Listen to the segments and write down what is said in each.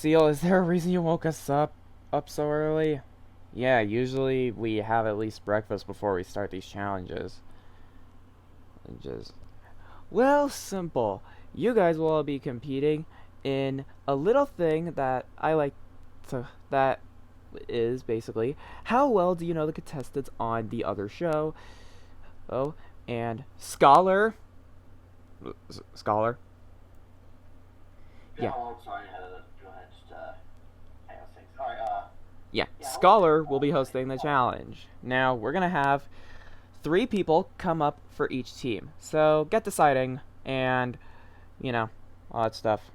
Seal, is there a reason you woke us up so early? Yeah, usually we have at least breakfast before we start these challenges. Just well, simple. You guys will all be competing in a little thing that I like to that is basically how well do you know the contestants on the other show? Oh, and Scholar. Yeah, Yeah. well, I'm sorry, go ahead, just, hang on a second. Alright, Yeah, yeah, I was Scholar will be hosting the challenge. Now, we're going to have 3 people come up for each team. So, get deciding and, all that stuff.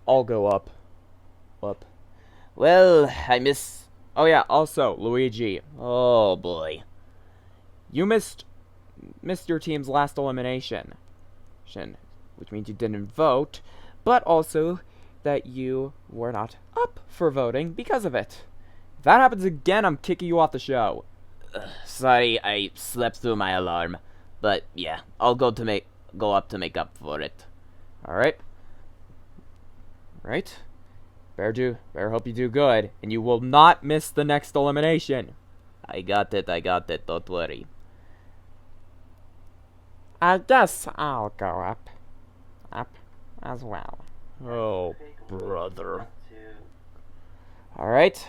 I'll go up. Up. Well, I miss. Oh, yeah, also, Luigi. Oh, boy. You missed your team's last elimination, which means you didn't vote, but also that you were not up for voting because of it. If that happens again, I'm kicking you off the show. Sorry, I slept through my alarm. But yeah, I'll go up to make up for it. Alright. Right? Better hope you do good, and you will not miss the next elimination. I got it, don't worry. I guess I'll go up. Up as well. Oh, brother. Alright.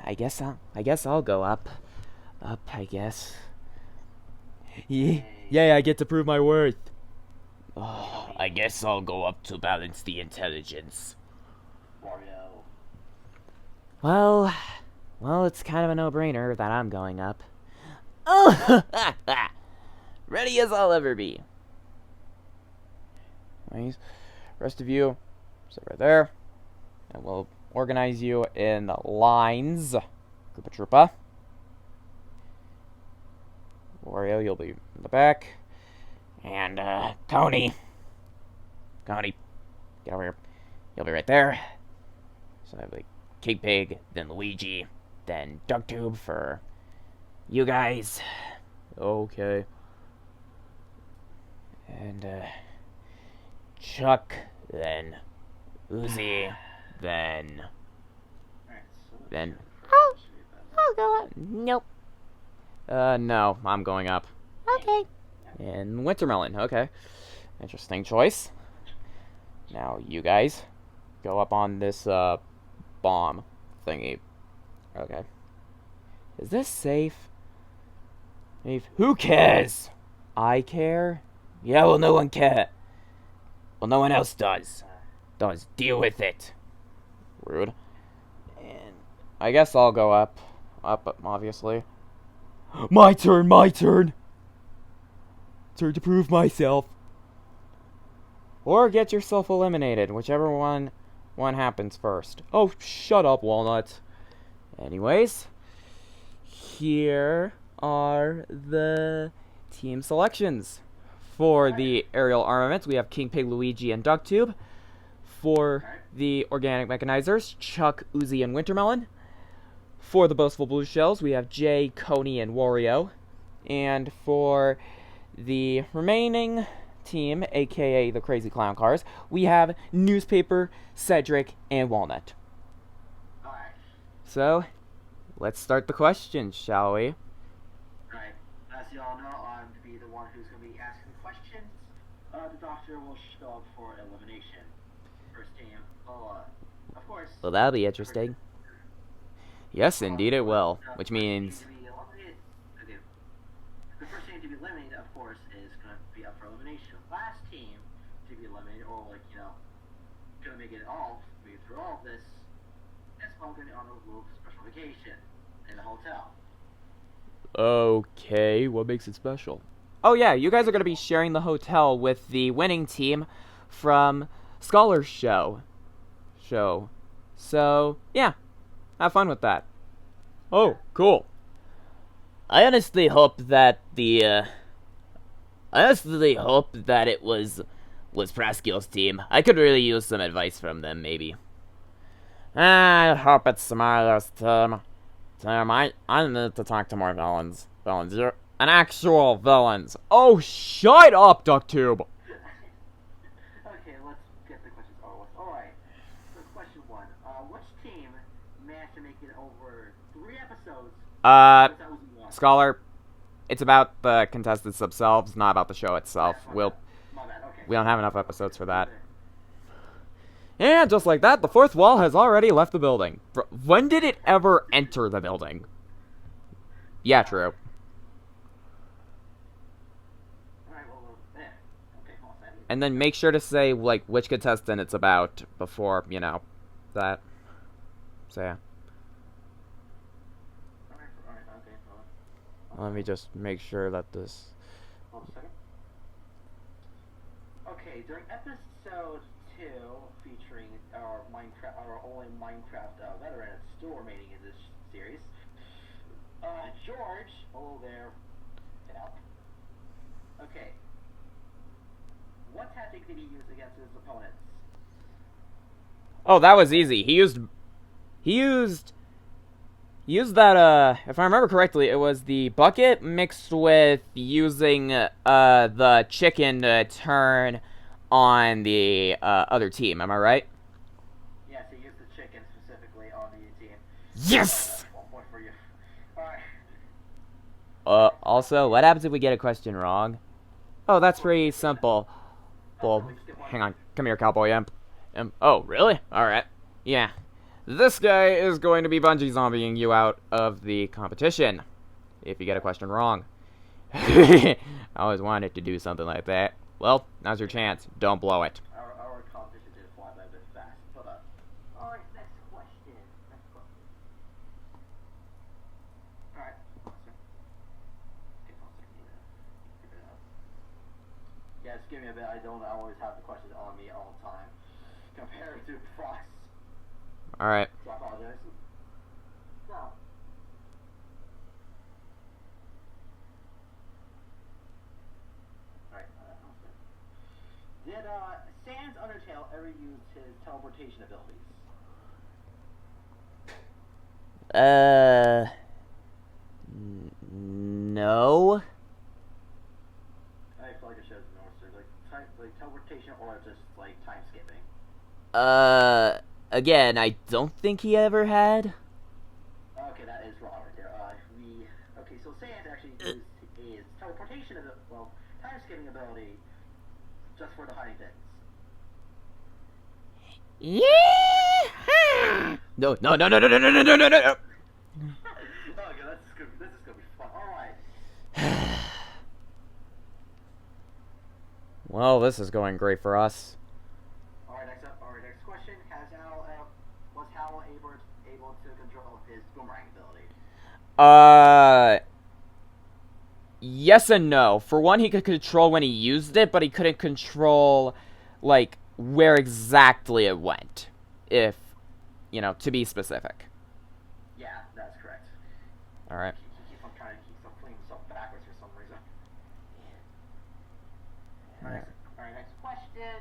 I guess I'll go up. Up, I guess. Yeah, I get to prove my worth. Oh, I guess I'll go up to balance the intelligence. Wario. Well, it's kind of a no-brainer that I'm going up. Oh, ready as I'll ever be. Nice. Rest of you, sit right there, and we'll organize you in lines. Koopa Troopa. Wario, you'll be in the back. And, Coney, get over here. You'll be right there. So I have, like, King Pig, then Luigi, then DuckTube for you guys. Okay. And, Chuck, then Uzi, then I'll go up. Nope. no, I'm going up. Okay. And Wintermelon, okay. Interesting choice. Now, you guys, go up on this, bomb thingy. Okay. Is this safe? Who cares? I care? Yeah, well, no one cares. Well, no one else does. Deal with it. Rude. And I guess I'll go up. Up, obviously. My turn! Turn to prove myself. Or get yourself eliminated, whichever one happens first. Oh, shut up, Walnut. Anyways, here are the team selections. For the aerial armaments, we have King Pig, Luigi, and DuckTube. For the organic mechanizers, Chuck, Uzi, and Wintermelon. For the boastful blue shells, we have Jay, Coney, and Wario. And for the remaining team, aka the Crazy Clown Cars, we have Newspaper, Cedric, and Walnut. Alright. So, let's start the questions, shall we? Right. As you all know, I'm to be the one who's going to be asking questions. The doctor will show up for elimination. First team. Of course. Well, that'll be interesting. Yes, indeed it will. Which means... Okay. The first team to be eliminated, of course, is going to be up for elimination. Last team to be eliminated, or going to make it all, make it through all of this, is all going on a little special vacation in the hotel. Okay, what makes it special? Oh yeah, you guys are going to be sharing the hotel with the winning team from Scholar's show. So, yeah, have fun with that. Oh, cool. I honestly hope that it was Praskill's team. I could really use some advice from them, maybe. I hope it's Smiley's team. I need to talk to more villains. You're an actual villains. Oh, shut up, DuckTube. Okay, let's get the questions over with. Alright, so question 1. Which team managed to make it over 3 episodes without losing one? Scholar, it's about the contestants themselves, not about the show itself. My bad. Okay. We don't have enough episodes for that. And just like that, the fourth wall has already left the building. When did it ever enter the building? Yeah, true. Alright, well, there. Okay, come on, Sandy. And then make sure to say, like, which contestant it's about before, you know, that. So, yeah. Alright, okay. Hold Let me just make sure that this... on a second. Okay, during episode 2, featuring our only Minecraft veteran still remaining in this series, George, hello there, get out. Okay, what tactic did he use against his opponents? Oh, that was easy. He used that, if I remember correctly, it was the bucket mixed with using, the chicken to turn on the, other team. Am I right? Yes, he used the chicken specifically on the team. Yes! 1 point for you. Alright. Also, what happens if we get a question wrong? Oh, that's pretty simple. Well, hang on. Come here, cowboy imp. Oh, really? Alright. Yeah. This guy is going to be bungee zombieing you out of the competition if you get a question wrong. I always wanted to do something like that. Well, now's your chance. Don't blow it. Our competition did fly by a bit fast. But, alright, next question. Alright. Yeah, just give me a bit. I don't always have the questions on me all the time. Compared to Frost. Alright. So I apologize. So. Alright, did Sans Undertale ever use his teleportation abilities? No. I feel like it shows no, sir. Like teleportation or just like time skipping. Again, I don't think he ever had. Okay, that is wrong right there. Okay, so Sans actually used his teleportation time skipping ability just for the hiding bits. Yeah. No. Okay, Okay, this is gonna be fun. Alright. well, this is going great for us. Alright, next question. Was Hal able to control his boomerang ability? Yes and no. For one, he could control when he used it, but he couldn't control, like, where exactly it went. If, you know, to be specific. Yeah, that's correct. Alright. He keeps on trying to keep flinging himself backwards for some reason. Alright, next question.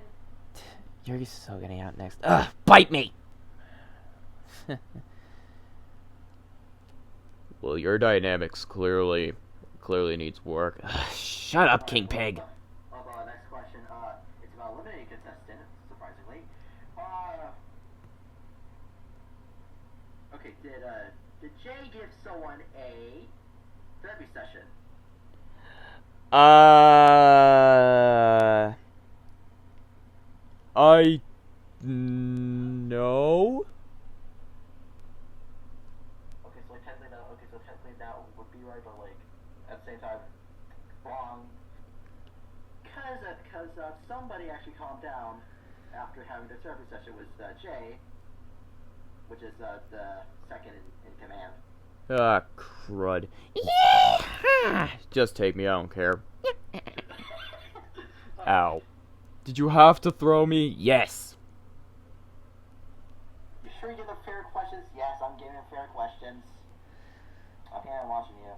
You're so getting out next. Ugh, bite me! Well, your dynamics clearly needs work. Ugh, shut up, King Pig. Next question. It's about eliminating contestant, surprisingly. Okay, did Jay give someone a therapy session? I... No? Okay, so technically that would be right, but like at the same time, wrong. Cause somebody actually calmed down after having the therapy session with Jay, which is the second in command. Ah, crud. Yeah. Just take me, I don't care. Ow. Did you have to throw me? Yes. You sure you give them fair questions? Yes, I'm giving fair questions. Okay, I'm watching you.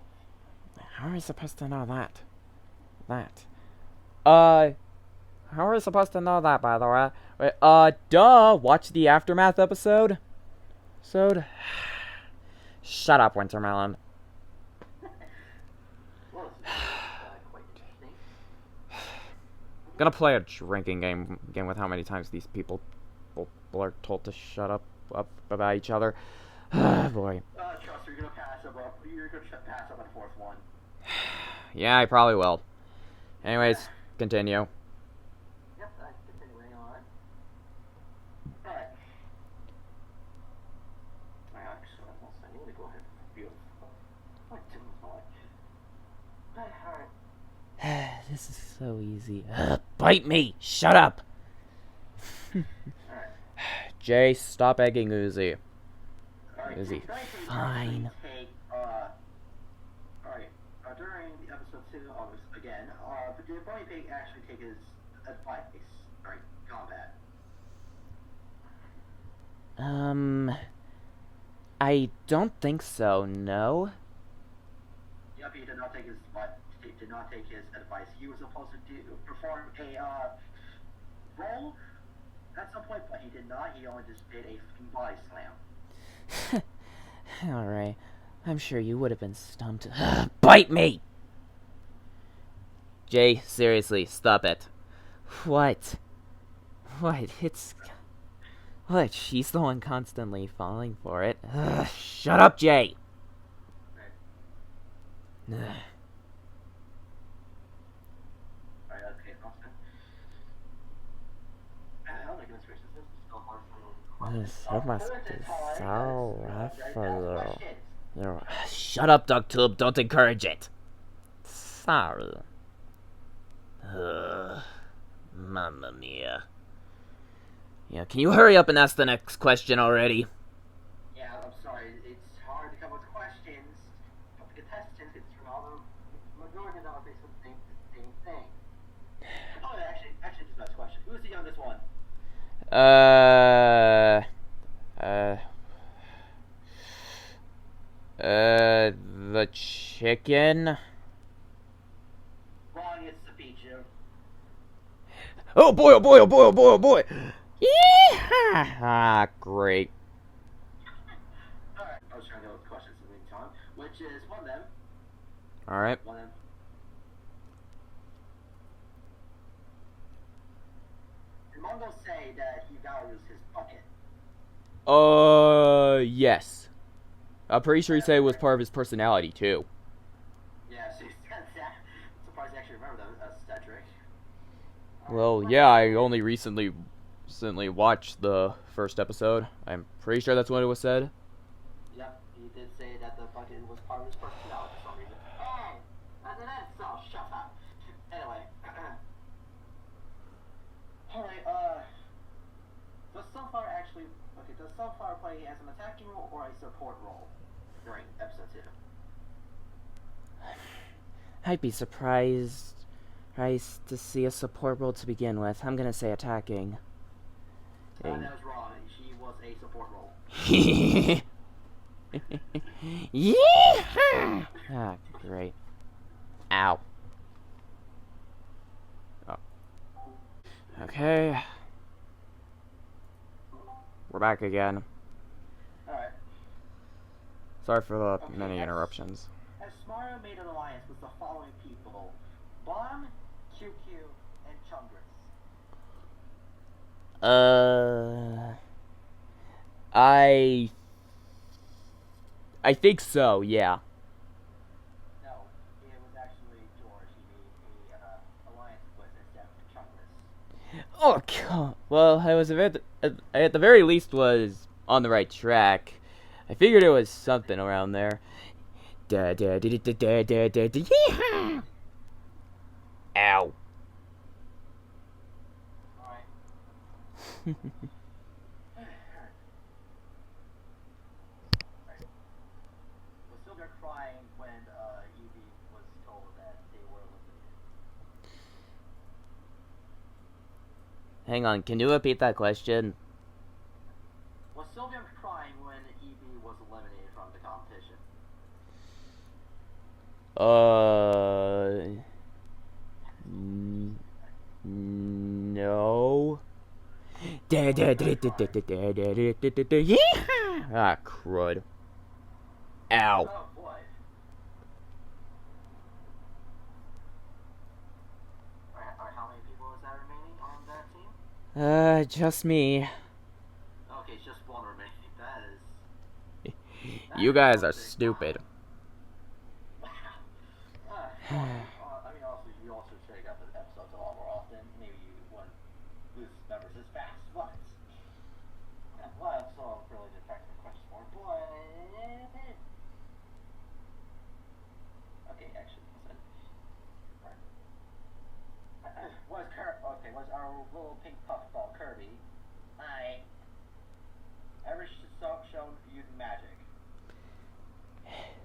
How are we supposed to know that? How are we supposed to know that, by the way? Wait, duh! Watch the Aftermath episode? Shut up, Wintermelon. Well, this is quite interesting. Gonna play a drinking game again with how many times these people are told to shut up about each other. Boy. Trust me, you're gonna pass up. You're gonna pass up on the fourth one. Yeah, I probably will. Anyways, continue. Yep, continuing on. Alright. Actually, I need to go ahead and view what Tim's like. Alright. This is so easy. Bite me! Shut up! Alright. Jay, stop egging Uzi. Alright, Uzi, fine. During the episode 2, again, did Bunny Pig actually take his advice during combat? I don't think so, no. Yep, he did not take his advice. He was supposed to perform a roll at some point, but he did not. He only just did a body slam. Alright. I'm sure you would have been stumped. Bite me! Jay, seriously, stop it. What? What? It's... What? She's the one constantly falling for it. Shut up, Jay! Alright, okay, Austin. Oh my goodness gracious, this is so hard for me. This must be so rough for you. Shut up, DuckTube. Don't encourage it. Sorry. Mamma mia. Yeah, can you hurry up and ask the next question already? Yeah, I'm sorry. It's hard to come with questions. But the contestants, it's from all the majority of them are basically the same thing. Oh, actually, just last question. Who's the youngest one? The chicken? Wrong, it's the Pichu. Oh boy, oh boy, oh boy, oh boy, oh boy! Yeehaw! Ah, great. Alright, I was trying to go with questions in the meantime, which is one of them. Alright. One of them. Did Mongo say that he values his bucket? Yes. I'm pretty sure he said it was part of his personality, too. Yeah, so he said that. I'm surprised you actually remember that, Cedric. Well, yeah, I only recently watched the first episode. I'm pretty sure that's what it was said. Yep, he did say that the bucket was part of his personality for some reason. Hey! That's an insult, shut up! Anyway. Alright, does Sunflower play as an attacking role or a support role during episode 2? I'd be surprised to see a support role to begin with. I'm gonna say attacking. That was wrong. She was a support role. Yeehaw! Ah, great. Ow. Oh. Okay. We're back again. Alright. Sorry for the Okay, many yes. interruptions. As Smara made an alliance with the following people: Bomb, QQ, and Chungress. I think so, yeah. No, it was actually George he made a alliance with instead of Chungress. Oh, God. Well, I was at the very least was on the right track. I figured it was something around there. Da da da da da da da da. Yeehaw! Ow. Alright. Was Sylvia crying when Evie was told that they were eliminated? Hang on, can you repeat that question? Was Sylvia crying when Evie was eliminated from the competition? No. Da da da da da da da da da da da. Yeehaw! Ah, crud. Ow. Oh boy. Alright, how many people was that Just me. Okay, it's just one remaining. That is. You guys are stupid. I mean, also, you also should have got the episodes a lot more often. Maybe you wouldn't lose members as fast, but. Well, so really detract from questions more, but. Okay, actually, listen. Was our little pink puffball Kirby? Hi. Ever shown using magic?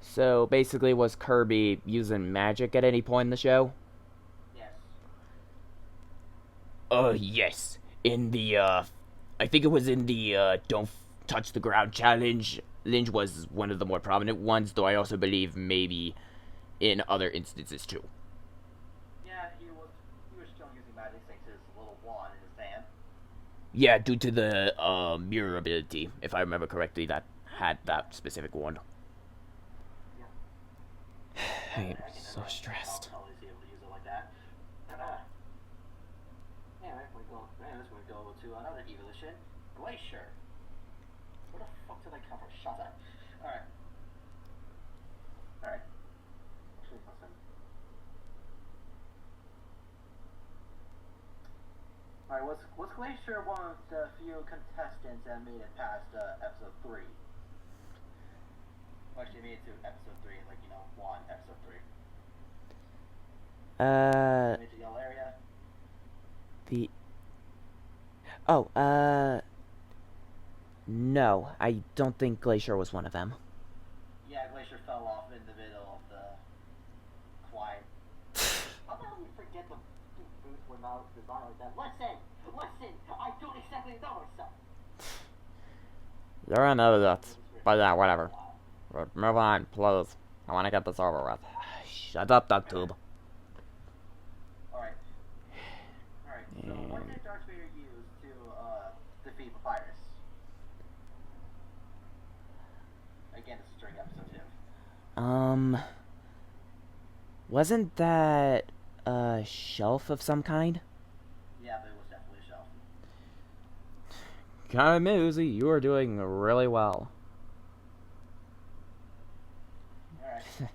So basically, was Kirby using magic at any point in the show? Yes. Yes. In the, I think it was in the, don't touch the ground challenge. Lynch was one of the more prominent ones, though I also believe maybe in other instances too. Yeah, he was still using magic thanks to his little wand in his hand. Yeah, due to the, mirror ability, if I remember correctly, that had that specific one. I am so stressed. I'll always be able to use it like that. Anyway, we go to another evolution, Glacier. Where the fuck did I come from? Shut up. Alright. Actually, listen. Alright, was Glacier one of the few contestants that made it past episode 3? Well, actually, made it to episode 3, like, one, episode 3. Made the yellow area? No, I don't think Glacier was one of them. Yeah, Glacier fell off in the middle of the climb. How the hell do you forget the boots were not designed like that? Listen! I don't exactly know myself! You're an idiot. But yeah, whatever. Move on, please. I want to get this over with. Shut up, DuckTube. Alright, so what did Darth Vader use to defeat Papyrus? Again, this is during episode 2. Wasn't that a shelf of some kind? Yeah, but it was definitely a shelf. Kamiuzi, you are doing really well. Alright.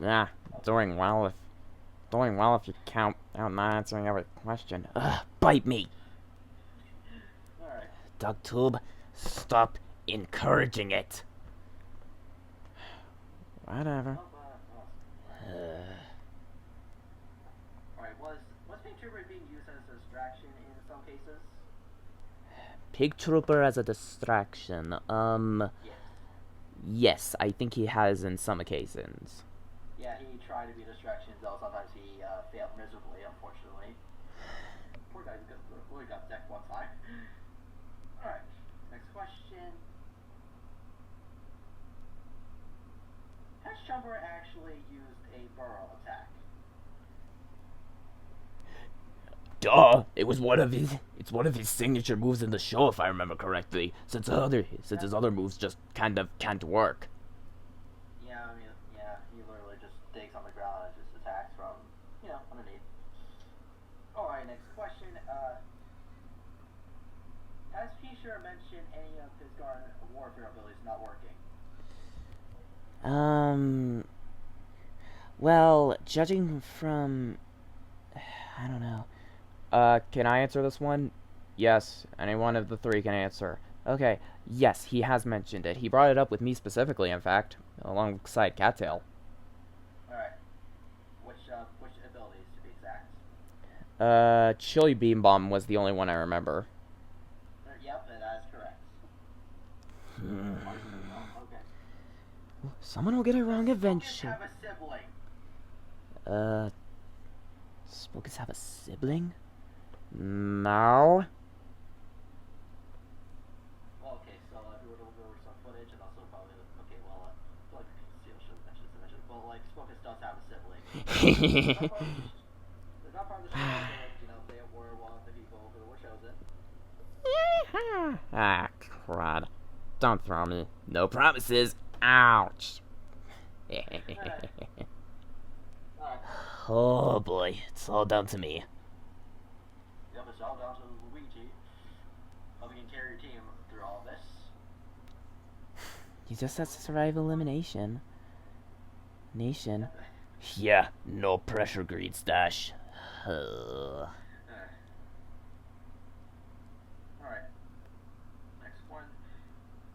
Yeah, doing well if you count out not answering every question. Bite me, Alright. DuckTube. Stop encouraging it. Whatever. Alright, was Pink Trooper being used as a distraction in some cases? Pig Trooper as a distraction. Yes. Yes, I think he has in some occasions. Yeah, he tried to be a distraction, though sometimes he failed miserably, unfortunately. Poor guy really got decked one time. Alright, next question. Has Chumber actually used a burrow attack? Duh! It's one of his signature moves in the show, if I remember correctly. Since his other moves just kind of can't work. Yeah, I mean, yeah, he literally just digs on the ground and just attacks from, underneath. Alright, next question. Has Fisher mentioned any of his Garden Warfare abilities not working? Well, judging from, I don't know. Can I answer this one? Yes, any one of the three can answer. Okay, yes, he has mentioned it. He brought it up with me specifically, in fact, alongside Cattail. Alright. Which abilities, to be exact? Chili Beam Bomb was the only one I remember. Yep, that is correct. Okay. Someone will get it wrong eventually. Have a sibling. Spokes have a sibling? No. Well, okay, so if we were to go over some footage and also probably, okay, well, I feel like Seal should have mentioned this eventually, but, like, Spocus does have a sibling. They're not part of the show, but, they were one of the people who were chosen. Ah, crud. Don't throw me. No promises. Ouch. Alright. Oh boy, it's all down to me. yourself down to Luigi. Hope you can carry your team through all this. You just have to survive elimination. Nation. Yeah, no pressure, Green Stash. Alright. Next one.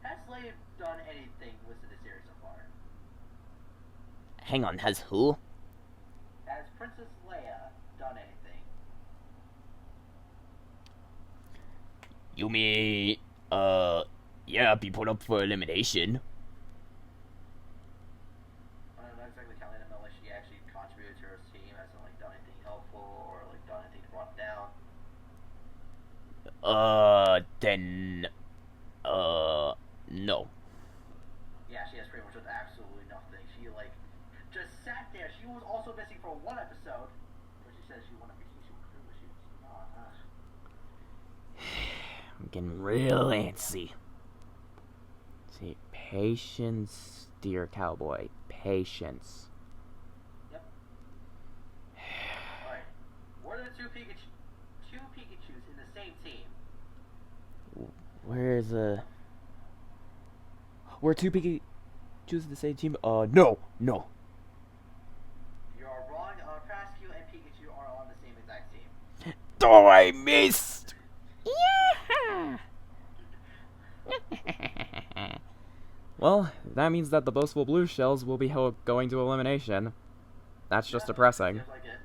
Has Leia done anything listed in the series so far? Hang on, has who? Has Princess Leia done anything? You mean, yeah, be put up for elimination. I'm not exactly counting them unless she actually contributed to her team, hasn't like done anything helpful or like done anything to brought it down. Then, no. Yeah, she has pretty much done absolutely nothing. She like just sat there. She was also missing for one episode, where she said she wanted to be she was not. I'm getting real antsy. See, patience, dear cowboy. Patience. Yep. Alright. What are the two Pikachus in the same team? Where's We're two Pikachu's in the same team? No. You are wrong. Prascu and Pikachu are on the same exact team. Oh, I missed! Yeah. Well, that means that the boastful blue shells will be going to elimination. That's just depressing. Just like it.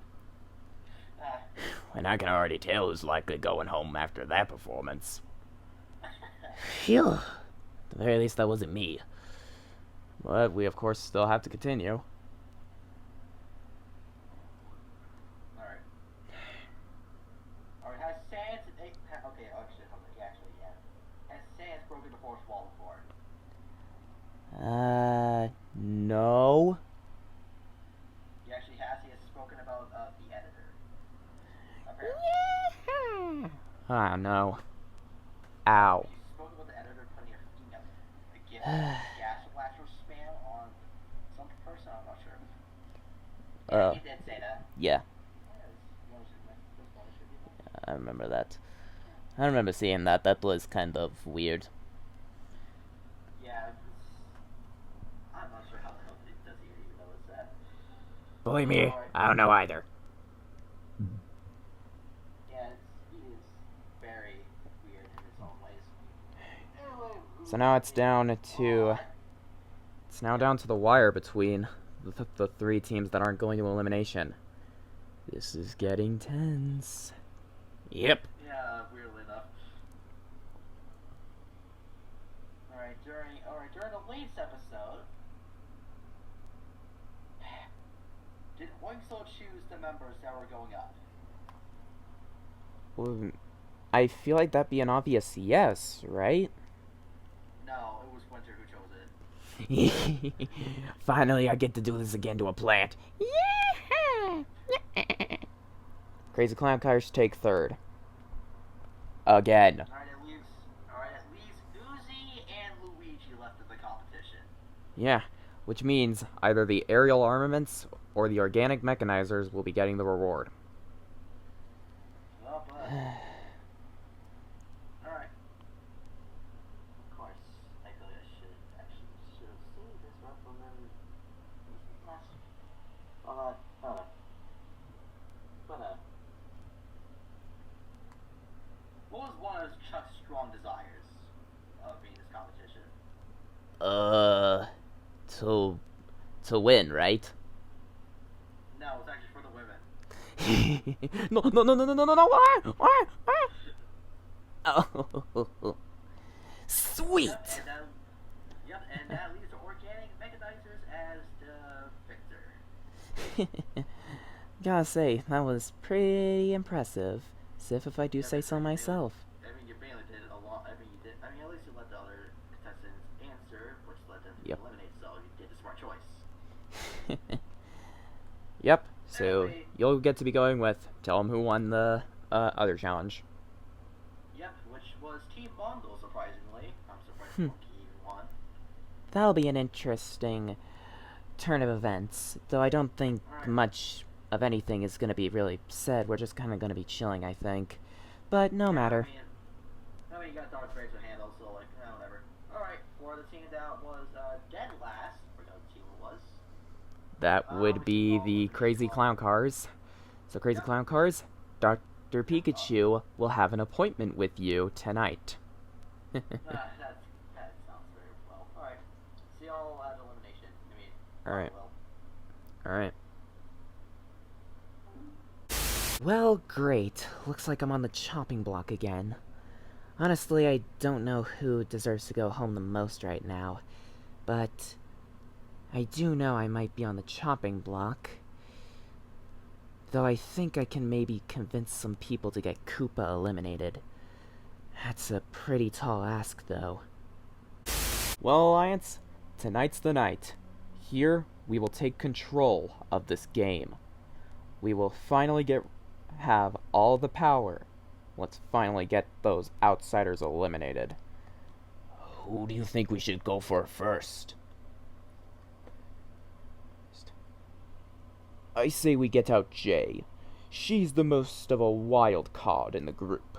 And I can already tell who's likely going home after that performance. Phew. At the very least, that wasn't me. But we, of course, still have to continue. Alright. Alright, has Sans... Okay, actually, yeah. Has Sans broken the fourth wall before? No. He actually has. He has spoken about the editor. Apparently. Ah, no. Ow. He's spoken about the editor putting a gas blaster spam on some person. I'm not sure. Yeah, he did say that. Yeah, You wanna see this one? Should be I remember that. I remember seeing that. That was kind of weird. Yeah, I'm not sure how the hell does he even notice that. Believe me, I don't know either. Yeah, he is very weird in his own ways. Anyway, So now it's down to... It's now down to the wire between the three teams that aren't going to elimination. This is getting tense. Yep. yeah, weirdly enough. During the latest episode, did Oinkso choose the members that were going up? I feel like that'd be an obvious yes, right? No, it was Winter who chose it. Finally, I get to do this again to a plant. Yeah. Crazy Clown Cars take third. Again. Alright, it leaves Uzi and Luigi left in the competition. Yeah, which means either the aerial armaments or the organic mechanizers will be getting the reward. Well, but alright. Of course, I feel like I should have seen this right from them last. What was one of Chuck's strong desires of being in this competition? To win, right? No, it was actually for the women. No, why? Oh, sweet. And that leaves the organic mechanizers as the victor. Gotta say, that was pretty impressive. As if I do say so myself. I mean, you mainly did a lot. I mean, at least you let the other contestants answer, which led them to be eliminated. So you did the smart choice. Yep, so Anyway. you'll get to be going with tell them who won the other challenge. Yep, which was Team Mongol, surprisingly. I'm surprised Monkey even won. That'll be an interesting turn of events. Though I don't think Alright. much of anything is going to be really said. We're just kind of going to be chilling, I think. but no matter. You got Dark Race with handles, so like, whatever. Alright, for the team that was dead last, forgot what team it was. That would be the Crazy Clown Cars. So Crazy Clown Cars, Dr. Pikachu will have an appointment with you tonight. That sounds very well. Alright, see y'all at elimination. Alright. Alright. Well, great. Looks like I'm on the chopping block again. Honestly, I don't know who deserves to go home the most right now, but I do know I might be on the chopping block. Though I think I can maybe convince some people to get Koopa eliminated. That's a pretty tall ask, though. Well, Alliance, tonight's the night. Here, we will take control of this game. We will finally have all the power. Let's finally get those outsiders eliminated. Who do you think we should go for first? I say we get out Jay. She's the most of a wild card in the group.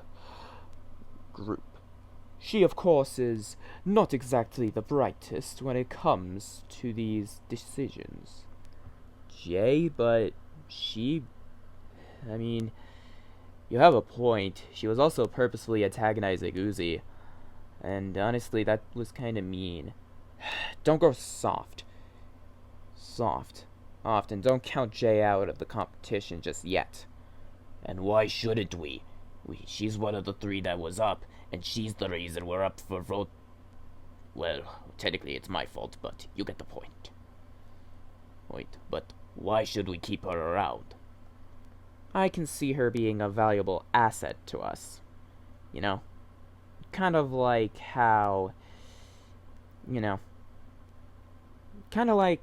She, of course, is not exactly the brightest when it comes to these decisions. Jay, but she... I mean, you have a point. She was also purposefully antagonizing Uzi. And honestly, that was kind of mean. Don't go soft. Often, don't count Jay out of the competition just yet. And why shouldn't we? She's one of the 3 that was up, and she's the reason we're up for vote. Well, technically it's my fault, but you get the point. But why should we keep her around? I can see her being a valuable asset to us. You know? Kind of like how... Kind of like...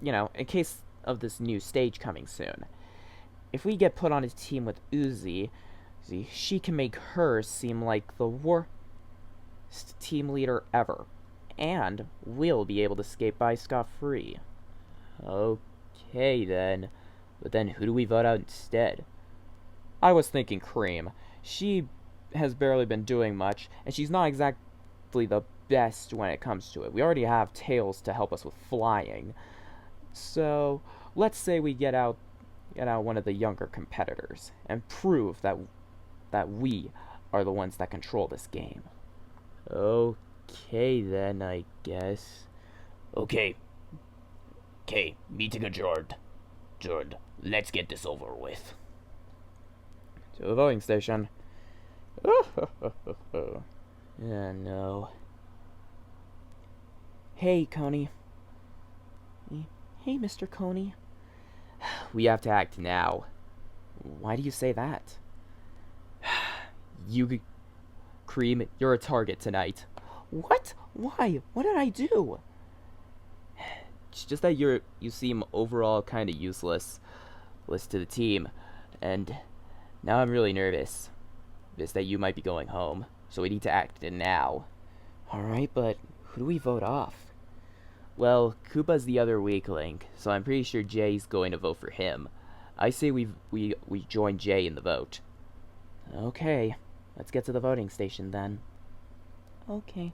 in case of this new stage coming soon. If we get put on a team with Uzi, she can make her seem like the worst team leader ever. And we'll be able to skate by scot-free. Okay, then. But then who do we vote out instead? I was thinking Cream. She has barely been doing much, and she's not exactly the best when it comes to it. We already have Tails to help us with flying. So, let's say we get out one of the younger competitors, and prove that we are the ones that control this game. Okay, then, I guess. Okay, meeting adjourned. Let's get this over with. To the voting station. No. Hey, Coney. Hey, Mr. Coney. We have to act now. Why do you say that? Cream, you're a target tonight. What? Why? What did I do? It's just that you seem overall kind of useless to the team, and now I'm really nervous. Just that you might be going home, so we need to act now. Alright, but who do we vote off? Well, Koopa's the other weak link, so I'm pretty sure Jay's going to vote for him. I say we join Jay in the vote. Okay, let's get to the voting station then. Okay.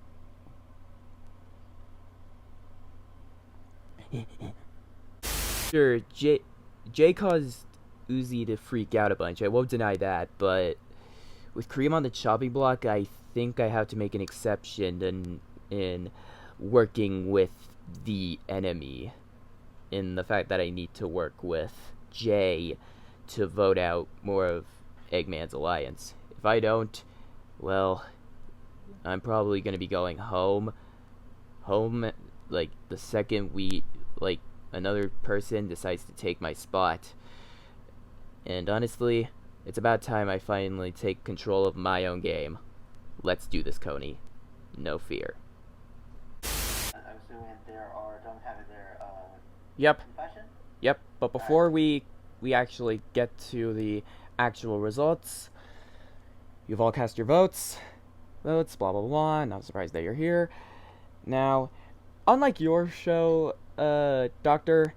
Sure, Jay caused Uzi to freak out a bunch, I won't deny that, but with Cream on the chopping block, I think I have to make an exception in working with the enemy, in the fact that I need to work with Jay to vote out more of Eggman's alliance. If I don't, well, I'm probably going to be going home, like, the second another person decides to take my spot. And honestly, it's about time I finally take control of my own game. Let's do this, Coney. No fear. I'm assuming there are don't have their Yep. confession? Yep. But before we actually get to the actual results, you've all cast your votes, blah blah blah. Not surprised that you're here. Now, unlike your show, Doctor,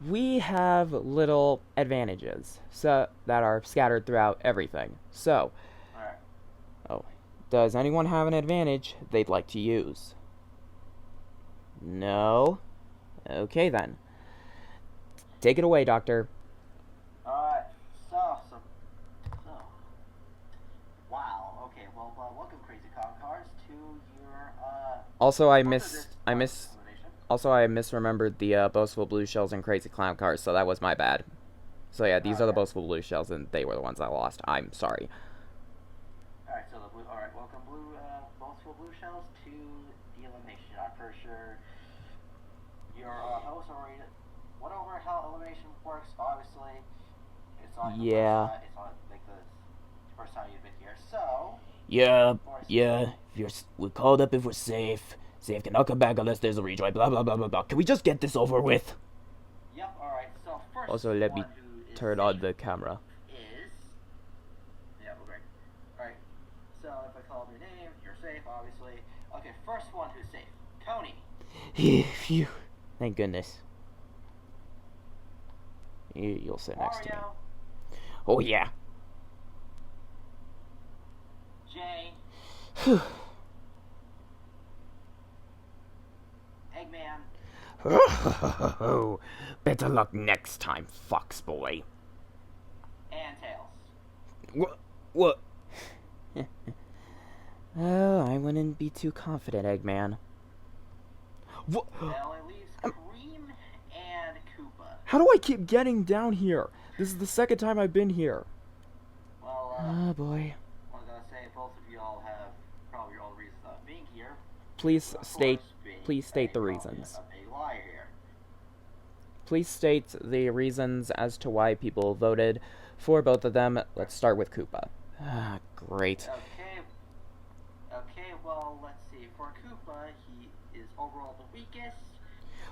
we have little advantages that are scattered throughout everything. So, Alright. oh, does anyone have an advantage they'd like to use? No? Okay then. Take it away, Doctor. Alright, so, wow, okay, well, welcome, Crazy Cars, to your, Also, I elimination. misremembered the boastful blue shells and crazy clown cars, so that was my bad. So yeah, these are the Okay. boastful blue shells, and they were the ones I lost. I'm sorry. Alright, so alright, welcome, boastful blue shells to the elimination. I'm pretty sure your host already went over how elimination works. Obviously, it's on Yeah. it's on like the first time you've been here. So Yeah, of course, yeah. We're called up if we're safe. Safe cannot come back unless there's a rejoin. Blah blah blah blah blah. Can we just get this over with? Yep. Alright. So first, Also, let me one who is turn on safe the camera. is great. Alright. So if I call your name, you're safe, obviously. Okay. First one who's safe, Tony. Phew. Thank goodness. You'll sit next to me. Mario, Oh yeah. Jay, Eggman, Better luck next time, Fox Boy. and Tails. What? Oh, I wouldn't be too confident, Eggman. What? That only leaves Cream and Koopa. How do I keep getting down here? This is the second time I've been here. Well, Oh boy. what was I gonna say? Both of y'all have probably your own reasons of being here. Please Of state course, being please state the probably reasons. A big liar here. Please state the reasons as to why people voted for both of them. Let's start with Koopa. Ah, great. Okay, well, let's see. For Koopa, he is overall the weakest.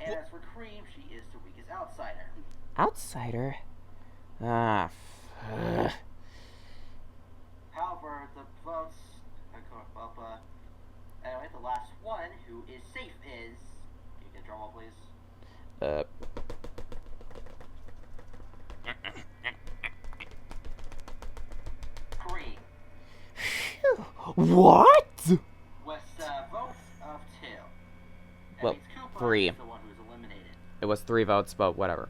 And as for Cream, she is the weakest outsider. Outsider? Ah, However, the votes. Anyway, the last one who is safe is. Can you get a drum roll, please? Cream. What? With votes of 2. That Well, means Koopa 3. is the one who is eliminated. It was 3 votes, but whatever.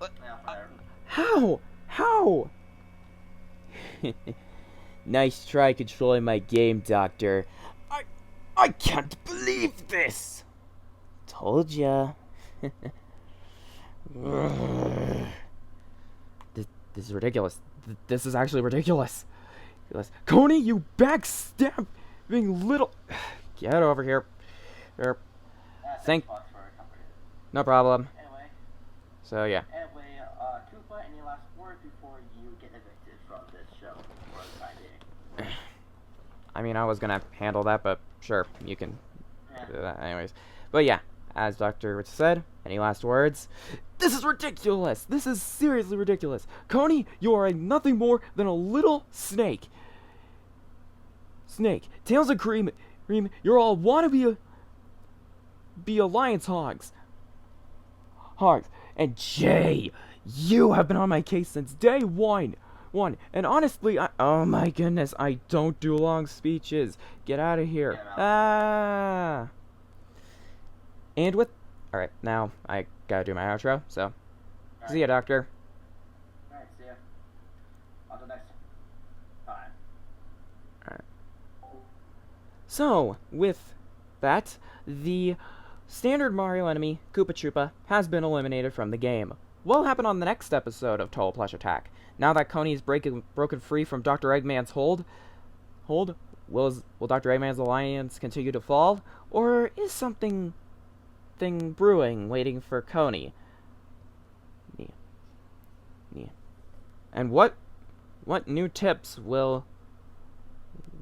Well, whatever. How? How? Nice try controlling my game, Doctor. I can't believe this. Told ya. This is ridiculous. This is actually ridiculous. Coney, you backstabbing little... Get over here. Thank... Xbox for a company. No problem. Anyway, So, yeah. Koopa, any last word before you get evicted from this show for the time being? I mean, I was gonna handle that, but sure, you can Yeah. do that anyways. But yeah, as Dr. Rich said, any last words? This is ridiculous! This is seriously ridiculous! Coney, you are nothing more than a little snake. Tails and Cream, you're all wanna be alliance hogs. And Jay, you have been on my case since day one. And honestly, oh my goodness, I don't do long speeches. Get out of here. Get out. Ah. And with, all right, now I gotta do my outro. So, see ya, Doctor. Alright, see ya. On to the next time. So, with that, the standard Mario enemy, Koopa Troopa, has been eliminated from the game. What'll happen on the next episode of Total Plush Attack? Now that Coney's broken free from Dr. Eggman's hold, will Dr. Eggman's alliance continue to fall? Or is something brewing waiting for Coney? Yeah. And what new tips will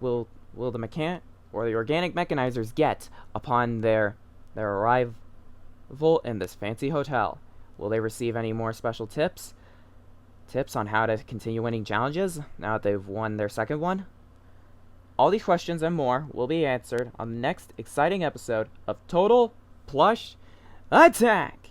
the mechanic or the organic mechanizers get upon their arrival in this fancy hotel? Will they receive any more special tips? Tips on how to continue winning challenges now that they've won their second one? All these questions and more will be answered on the next exciting episode of Total Plush Attack!